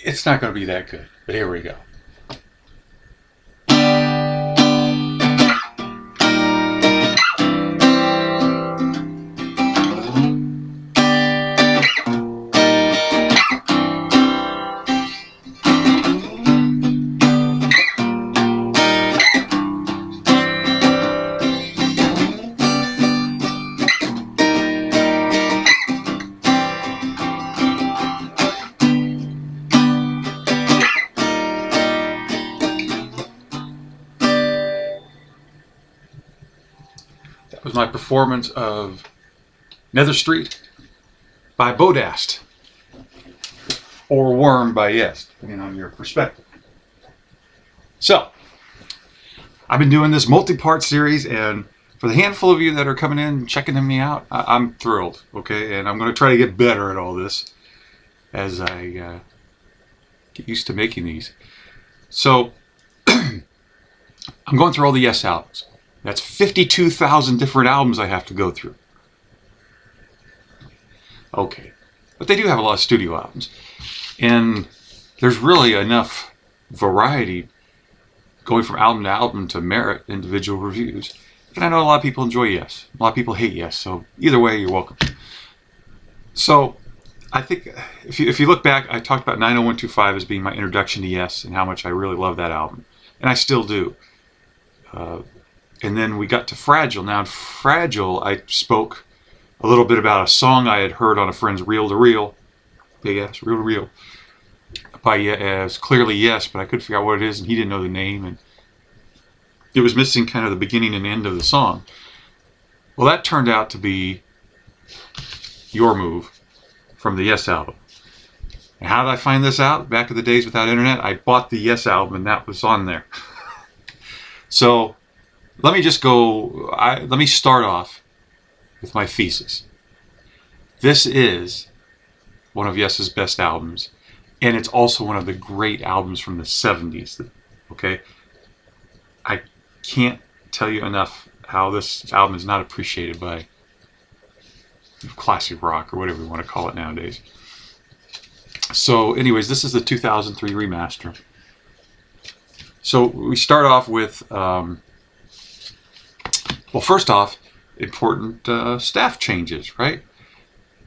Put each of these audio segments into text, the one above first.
it's not going to be that good. But here we go. That was my performance of Nether Street by Bodast, or Worm by Yes, depending on your perspective. So, I've been doing this multi-part series, and for the handful of you that are coming in and checking me out, I'm thrilled, okay? And I'm going to try to get better at all this as I get used to making these. So, I'm going through all the Yes albums. That's 52,000 different albums I have to go through. Okay. But they do have a lot of studio albums. And there's really enough variety going from album to album to merit individual reviews. And I know a lot of people enjoy Yes. A lot of people hate Yes. So either way, you're welcome. So I think if you look back, I talked about 90125 as being my introduction to Yes and how much I really love that album. And I still do. And then we got to Fragile. Now in Fragile, I spoke a little bit about a song I had heard on a friend's Reel to Reel. Yes, Reel to Reel. By as clearly Yes, but I couldn't figure out what it is, and he didn't know the name, and it was missing kind of the beginning and end of the song. Well, that turned out to be Your Move from the Yes album. And how did I find this out? Back in the days without internet, I bought the Yes album, and that was on there. So let me just go, let me start off with my thesis. This is one of Yes's best albums, and it's also one of the great albums from the 70s, okay? I can't tell you enough how this album is not appreciated by classic rock, or whatever you want to call it nowadays. So anyways, this is the 2003 remaster. So we start off with, well, first off, important staff changes, right?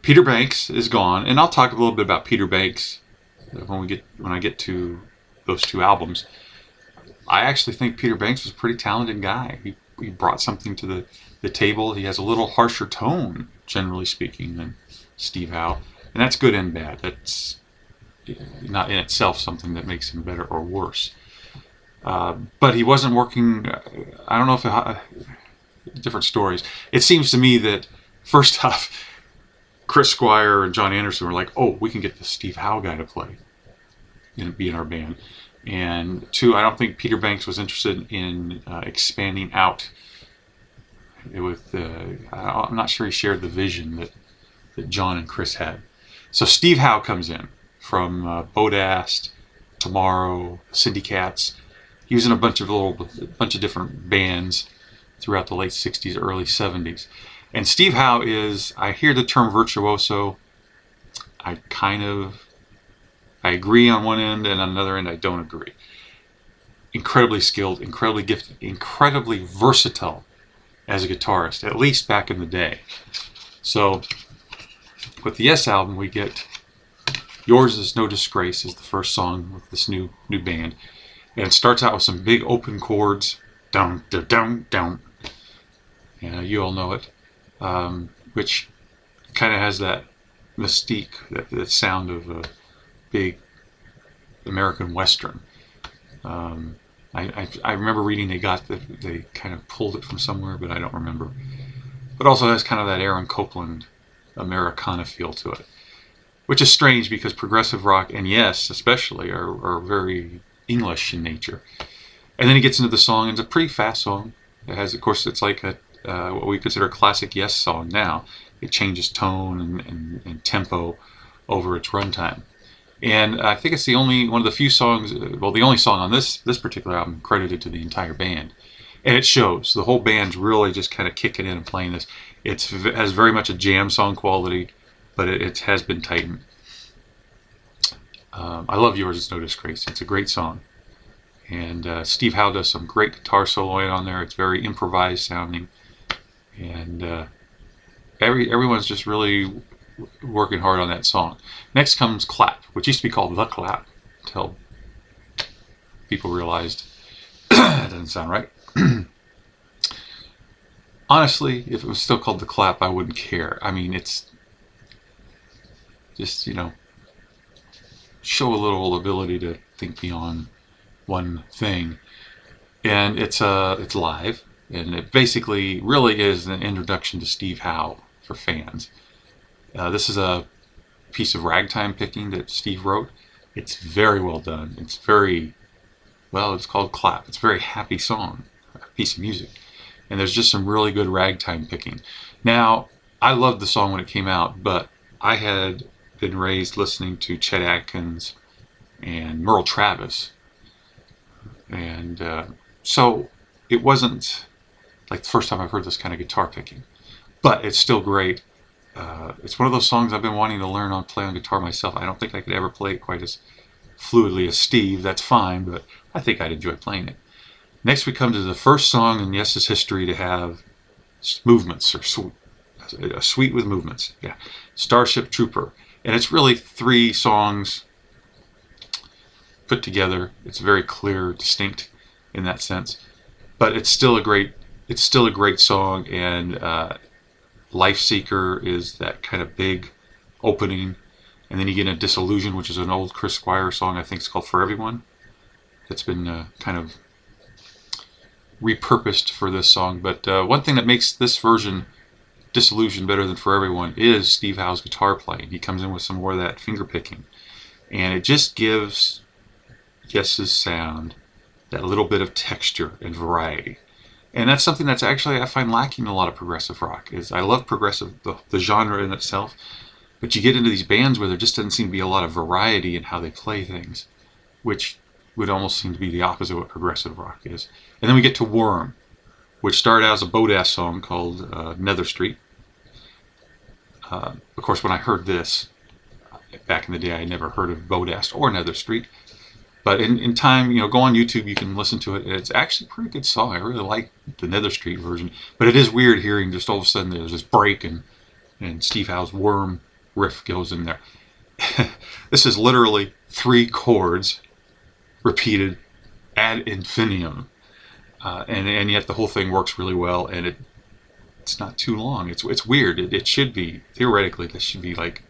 Peter Banks is gone, and I'll talk a little bit about Peter Banks when I get to those two albums. I actually think Peter Banks was a pretty talented guy. He brought something to the table. He has a little harsher tone, generally speaking, than Steve Howe, and that's good and bad. That's not in itself something that makes him better or worse. But he wasn't working, I don't know if different stories. It seems to me that, first off, Chris Squire and John Anderson were like, oh, we can get the Steve Howe guy to play and be in our band. And two, I don't think Peter Banks was interested in expanding out with, I'm not sure he shared the vision that John and Chris had. So Steve Howe comes in from Bodast, Tomorrow, Syndicats. He was in a bunch of different bands throughout the late 60s, early 70s. And Steve Howe is, I hear the term virtuoso. I agree on one end, and on another end I don't agree. Incredibly skilled, incredibly gifted, incredibly versatile as a guitarist, at least back in the day. So with the Yes album, we get Yours Is No Disgrace is the first song with this new band. And it starts out with some big open chords. Down, down, down, down. Yeah, you all know it. Which kind of has that mystique, that sound of a big American Western. I remember reading they kind of pulled it from somewhere, but I don't remember. But also has kind of that Aaron Copland Americana feel to it, which is strange because progressive rock, and Yes especially, are very English in nature. And then he gets into the song, and it's a pretty fast song. It has, of course, it's like what we consider a classic Yes song now. It changes tone and tempo over its runtime. And I think it's one of the few songs, well, the only song on this particular album credited to the entire band. And it shows. The whole band's really just kind of kicking in and playing this. It has very much a jam song quality, but it has been tightened. I love Yours Is No Disgrace. It's a great song. And Steve Howe does some great guitar soloing on there. It's very improvised sounding. And everyone's just really working hard on that song. Next comes Clap, which used to be called The Clap until people realized that doesn't sound right. Honestly, if it was still called The Clap, I wouldn't care. I mean, it's just, show a little ability to think beyond one thing. And it's live, and it basically really is an introduction to Steve Howe for fans. This is a piece of ragtime picking that Steve wrote. It's very well done. It's called Clap. It's a very happy song, a piece of music. And there's just some really good ragtime picking. Now, I loved the song when it came out, but I had been raised listening to Chet Atkins and Merle Travis. And so it wasn't like the first time I've heard this kind of guitar picking. But it's still great. It's one of those songs I've been wanting to play on guitar myself. I don't think I could ever play it quite as fluidly as Steve. That's fine, but I think I'd enjoy playing it. Next we come to the first song in Yes's history to have movements, or a suite with movements. Yeah, Starship Trooper. And it's really 3 songs put together. It's very clear, distinct in that sense. But it's still a great song, and Life Seeker is that kind of big opening. And then you get into Disillusion, which is an old Chris Squire song. I think it's called For Everyone. That's been kind of repurposed for this song. But one thing that makes this version, Disillusion, better than For Everyone is Steve Howe's guitar playing. He comes in with some more of that finger picking. And it just gives Yes's sound that little bit of texture and variety. And that's something that's actually I find lacking in a lot of progressive rock. Is I love progressive, the genre in itself, but you get into these bands where there just doesn't seem to be a lot of variety in how they play things, which would almost seem to be the opposite of what progressive rock is. And then we get to Worm, which started out as a Bodass song called Nether Street. Of course, when I heard this, back in the day, I never heard of Bodass or Nether Street. But in time, go on YouTube, you can listen to it. It's actually a pretty good song. I really like the Nether Street version. But it is weird hearing just all of a sudden there's this break and Steve Howe's Worm riff goes in there. This is literally 3 chords repeated ad infinitum. And yet the whole thing works really well, and it's not too long. It's weird. It should be, theoretically, this should be like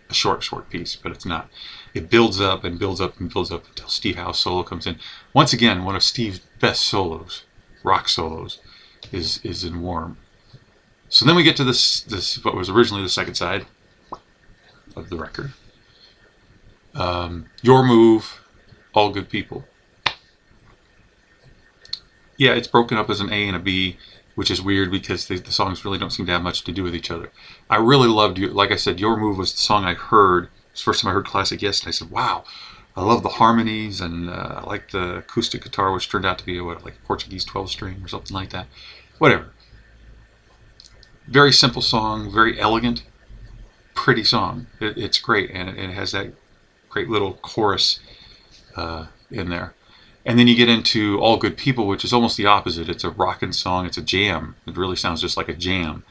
a short piece, but it's not. It builds up and builds up and builds up until Steve Howe's solo comes in. Once again, one of Steve's best solos, rock solos, is in Worm. So then we get to this what was originally the second side of the record. Your Move, All Good People. Yeah, it's broken up as an A and a B, which is weird because the songs really don't seem to have much to do with each other. I really loved you. Like I said, Your Move was the song I heard. It was the first time I heard classic Yes, and I said, wow, I love the harmonies, and I like the acoustic guitar, which turned out to be like a Portuguese 12-string or something like that. Whatever. Very simple song, very elegant, pretty song. It's great, and it has that great little chorus in there. And then you get into All Good People, which is almost the opposite. It's a rockin' song. It's a jam. It really sounds just like a jam.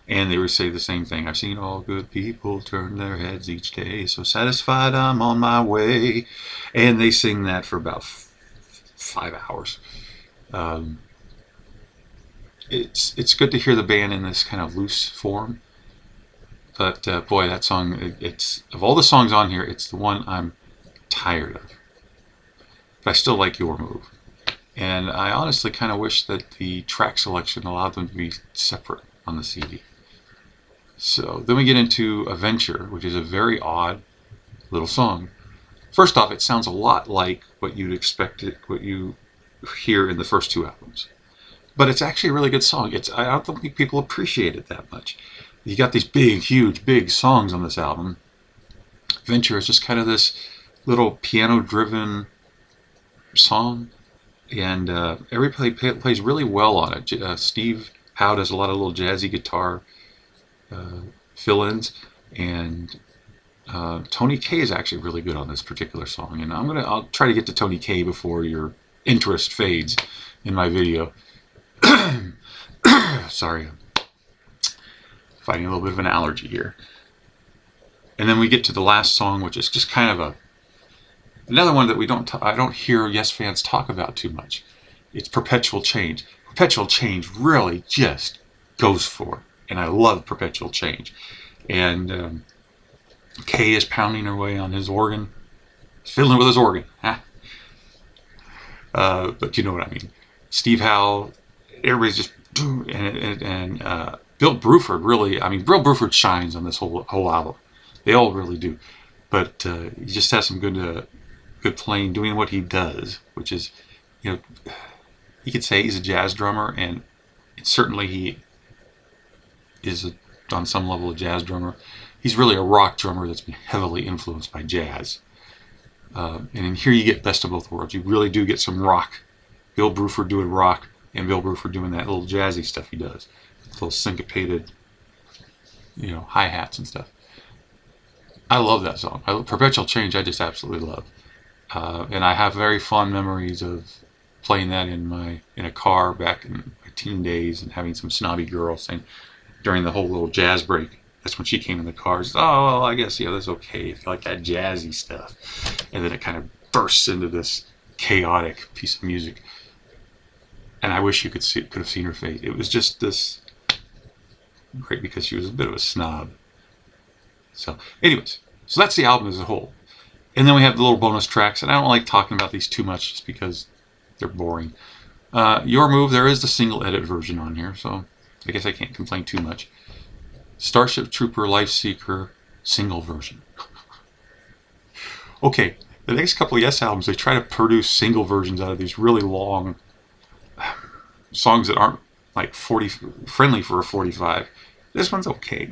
And they would say the same thing. I've seen all good people turn their heads each day, so satisfied I'm on my way. And they sing that for about 5 hours. It's good to hear the band in this kind of loose form. But boy, that song, it's of all the songs on here, it's the one I'm tired of. But I still like Your Move. And I honestly kind of wish that the track selection allowed them to be separate on the CD. So then we get into Adventure, which is a very odd little song. First off, it sounds a lot like what you'd expect, what you hear in the first 2 albums. But it's actually a really good song. I don't think people appreciate it that much. You got these big, huge, big songs on this album. Adventure is just kind of this little piano-driven song, and everybody plays really well on it. Steve Howe does a lot of little jazzy guitar fill-ins, and Tony K is actually really good on this particular song, and I'll try to get to Tony K before your interest fades in my video. Sorry, I'm fighting a little bit of an allergy here. And then we get to the last song, which is just kind of another one that I don't hear Yes fans talk about too much. It's Perpetual Change. Perpetual Change really just goes for it, and I love Perpetual Change. And Kay is pounding her way on his organ, fiddling with his organ. But you know what I mean. Steve Howe, everybody's just, and Bill Bruford really, I mean, Bill Bruford shines on this whole album. They all really do. But he just has some good playing, doing what he does, which is, you know, you could say he's a jazz drummer, and certainly he is on some level a jazz drummer. He's really a rock drummer that's been heavily influenced by jazz. And in here you get best of both worlds. You really do get some rock. Bill Bruford doing rock, and Bill Bruford doing that little jazzy stuff he does. Little syncopated, you know, hi-hats and stuff. I love that song. Perpetual Change I just absolutely love. And I have very fond memories of playing that in a car back in my teen days, and having some snobby girl sing during the whole little jazz break. That's when she came in the car. Said, oh, well, I guess, that's okay if you like that jazzy stuff. And then it kind of bursts into this chaotic piece of music. And I wish you could have seen her face. It was just this great, because she was a bit of a snob. So, anyways, so that's the album as a whole. And then we have the little bonus tracks, and I don't like talking about these too much just because they're boring. Your Move, there is the single edit version on here, so I guess I can't complain too much. Starship Trooper, Life Seeker, single version. Okay, the next couple of Yes albums, they try to produce single versions out of these really long songs that aren't like friendly for a 45. This one's okay.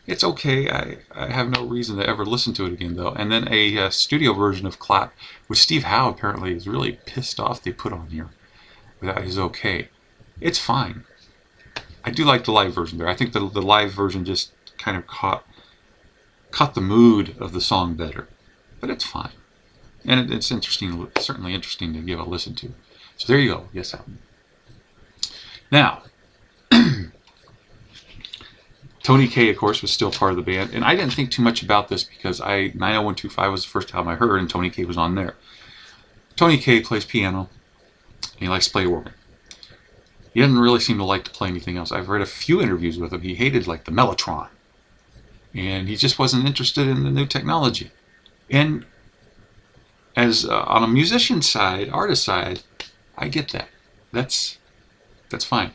It's okay. I have no reason to ever listen to it again, though. And then a studio version of Clap, which Steve Howe apparently is really pissed off they put on here. That is okay. It's fine. I do like the live version there. I think the live version just kind of caught the mood of the song better. But it's fine. And it's interesting, certainly interesting to give a listen to. So there you go. Yes album. Now, Tony K, of course, was still part of the band, and I didn't think too much about this because 90125 was the first album I heard, and Tony K was on there. Tony K plays piano, and he likes to play organ. He doesn't really seem to like to play anything else. I've read a few interviews with him. He hated like the Mellotron, and he just wasn't interested in the new technology. And as on a musician side, artist side, I get that. That's fine.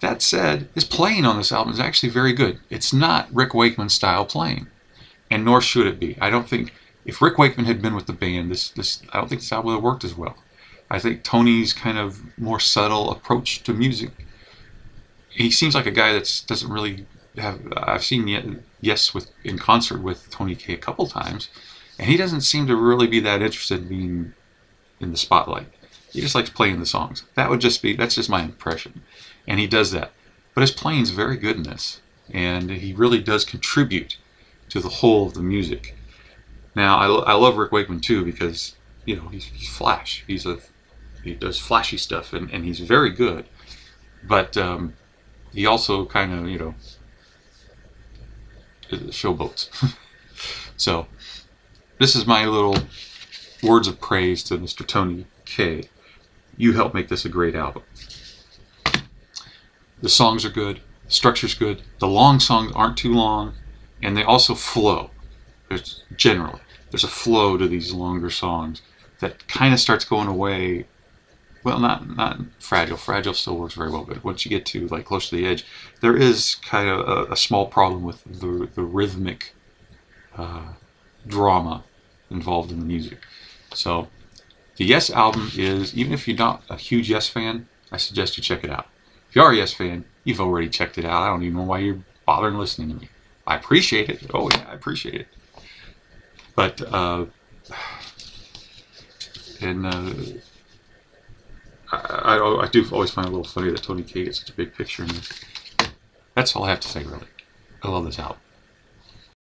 That said, his playing on this album is actually very good. It's not Rick Wakeman style playing, and nor should it be. I don't think, if Rick Wakeman had been with the band, I don't think this album would have worked as well. I think Tony's kind of more subtle approach to music, he seems like a guy that doesn't really have, I've seen Yes in concert with Tony K a couple times, and he doesn't seem to really be that interested in being in the spotlight. He just likes playing the songs. That's just my impression. And he does that. But his playing's very good in this. And he really does contribute to the whole of the music. Now, I love Rick Wakeman too, because, he's flash. He does flashy stuff, and he's very good. But he also kind of, showboats. So, this is my little words of praise to Mr. Tony K. You helped make this a great album. The songs are good, the structure's good, the long songs aren't too long, and they also flow. There's a flow to these longer songs that kind of starts going away. Well, not Fragile. Fragile still works very well, but once you get to like close to the edge, there is kind of a small problem with the rhythmic drama involved in the music. So the Yes album is, even if you're not a huge Yes fan, I suggest you check it out. If you are a Yes fan, you've already checked it out. I don't even know why you're bothering listening to me. I appreciate it. Oh yeah, I appreciate it. But I do always find it a little funny that Tony K gets such a big picture in this. That's all I have to say, really. I love this album.